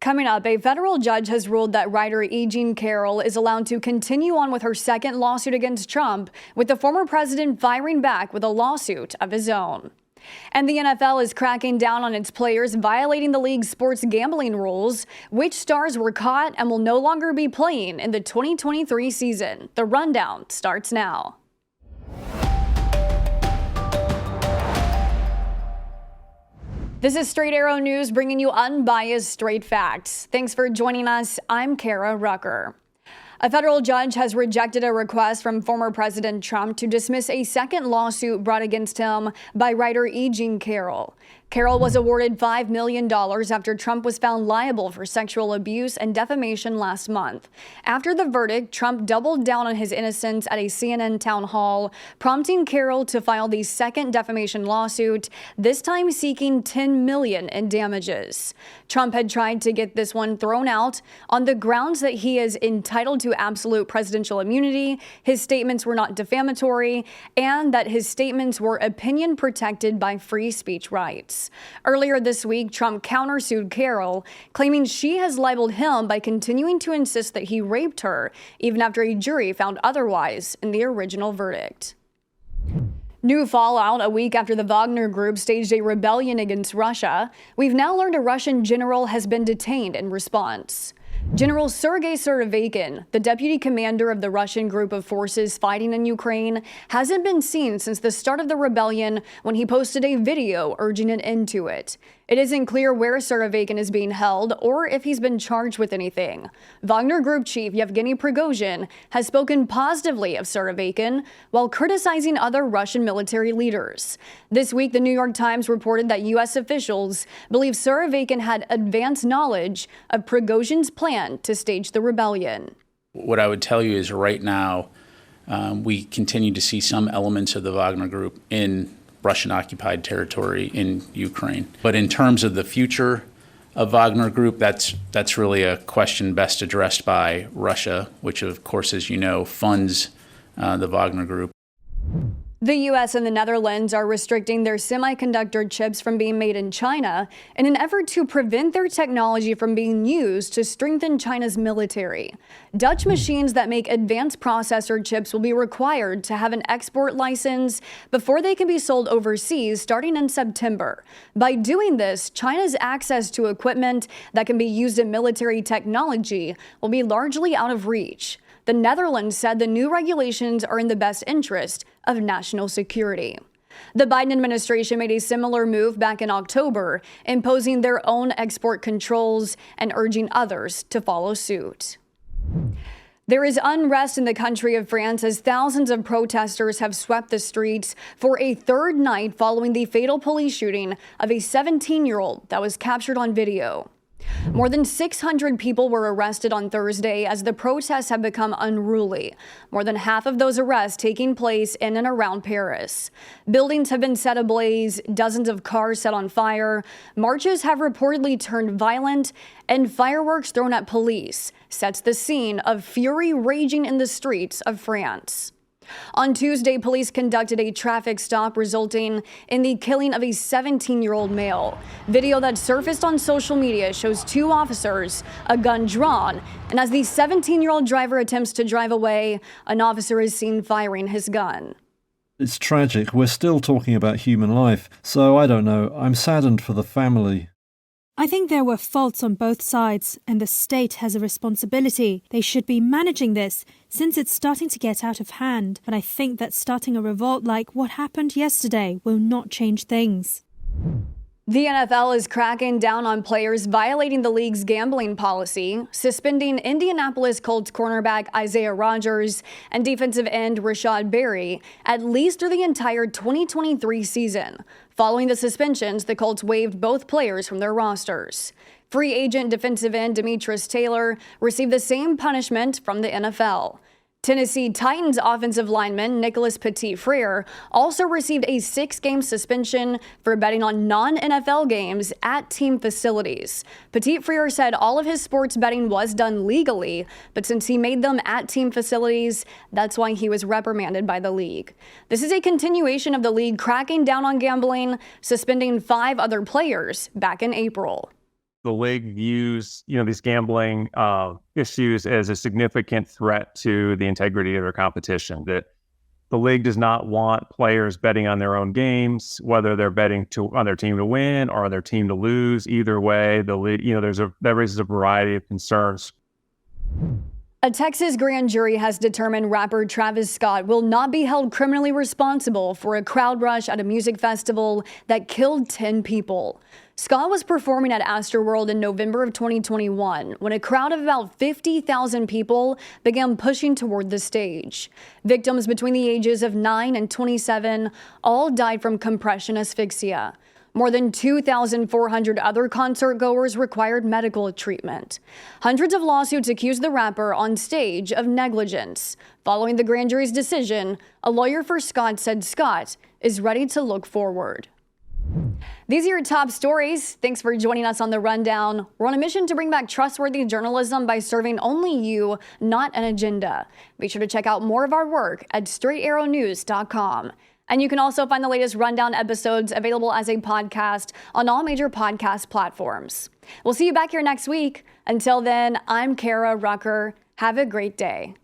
Coming up, a federal judge has ruled that writer Carroll is allowed to continue on with her second lawsuit against Trump, with the former president firing back with a lawsuit of his own. And the NFL is cracking down on its players violating the league's sports gambling rules. Which stars were caught and will no longer be playing in the 2023 season? The rundown starts now. This is Straight Arrow News, bringing you unbiased, straight facts. Thanks for joining us. I'm Kara Rucker. A federal judge has rejected a request from former President Trump to dismiss a second lawsuit brought against him by writer Carroll. Carroll was awarded $5 million after Trump was found liable for sexual abuse and defamation last month. After the verdict, Trump doubled down on his innocence at a CNN town hall, prompting Carroll to file the second defamation lawsuit, this time seeking $10 million in damages. Trump had tried to get this one thrown out on the grounds that he is entitled to absolute presidential immunity, his statements were not defamatory, and that his statements were opinion protected by free speech rights. Earlier this week, Trump countersued Carroll, claiming she has libeled him by continuing to insist that he raped her, even after a jury found otherwise in the original verdict. New fallout a week after the Wagner Group staged a rebellion against Russia. We've now learned a Russian general has been detained in response. General Sergei Surovikin, the deputy commander of the Russian group of forces fighting in Ukraine, hasn't been seen since the start of the rebellion when he posted a video urging an end to it. It isn't clear where Surovikin is being held or if he's been charged with anything. Wagner Group chief Yevgeny Prigozhin has spoken positively of Surovikin while criticizing other Russian military leaders. This week, the New York Times reported that U.S. officials believe Surovikin had advanced knowledge of Prigozhin's plan to stage the rebellion. What I would tell you is right now, we continue to see some elements of the Wagner Group in Russian-occupied territory in Ukraine. But in terms of the future of Wagner Group, that's really a question best addressed by Russia, which of course, as you know, funds the Wagner Group. The U.S. and the Netherlands are restricting their semiconductor chips from being made in China in an effort to prevent their technology from being used to strengthen China's military. Dutch machines that make advanced processor chips will be required to have an export license before they can be sold overseas starting in September. By doing this, China's access to equipment that can be used in military technology will be largely out of reach. The Netherlands said the new regulations are in the best interest of national security. The Biden administration made a similar move back in October, imposing their own export controls and urging others to follow suit. There is unrest in the country of France as thousands of protesters have swept the streets for a third night following the fatal police shooting of a 17-year-old that was captured on video. More than 600 people were arrested on Thursday as the protests have become unruly. More than half of those arrests taking place in and around Paris. Buildings have been set ablaze, dozens of cars set on fire, marches have reportedly turned violent, and fireworks thrown at police sets the scene of fury raging in the streets of France. On Tuesday, police conducted a traffic stop resulting in the killing of a 17-year-old male. Video that surfaced on social media shows two officers, a gun drawn, and as the 17-year-old driver attempts to drive away, an officer is seen firing his gun. It's tragic. We're still talking about human life, so I don't know. I'm saddened for the family. I think there were faults on both sides, and the state has a responsibility. They should be managing this, since it's starting to get out of hand. But I think that starting a revolt like what happened yesterday will not change things. The NFL is cracking down on players violating the league's gambling policy, suspending Indianapolis Colts cornerback Isaiah Rodgers and defensive end Rashad Berry at least through the entire 2023 season. Following the suspensions, the Colts waived both players from their rosters. Free agent defensive end Demetrius Taylor received the same punishment from the NFL. Tennessee Titans offensive lineman Nicholas Petit-Frere also received a 6-game suspension for betting on non-NFL games at team facilities. Petit-Frere said all of his sports betting was done legally, but since he made them at team facilities, that's why he was reprimanded by the league. This is a continuation of the league cracking down on gambling, suspending 5 other players back in April. the league views, these gambling issues as a significant threat to the integrity of their competition. That the league does not want players betting on their own games, whether they're betting on their team to win or on their team to lose. Either way, the league, that raises a variety of concerns. A Texas grand jury has determined rapper Travis Scott will not be held criminally responsible for a crowd rush at a music festival that killed 10 people. Scott was performing at Astroworld in November of 2021 when a crowd of about 50,000 people began pushing toward the stage. Victims between the ages of 9 and 27 all died from compression asphyxia. More than 2,400 other concert goers required medical treatment. Hundreds of lawsuits accused the rapper on stage of negligence. Following the grand jury's decision, a lawyer for Scott said Scott is ready to look forward. These are your top stories. Thanks for joining us on The Rundown. We're on a mission to bring back trustworthy journalism by serving only you, not an agenda. Be sure to check out more of our work at straightarrownews.com. And you can also find the latest Rundown episodes available as a podcast on all major podcast platforms. We'll see you back here next week. Until then, I'm Kara Rucker. Have a great day.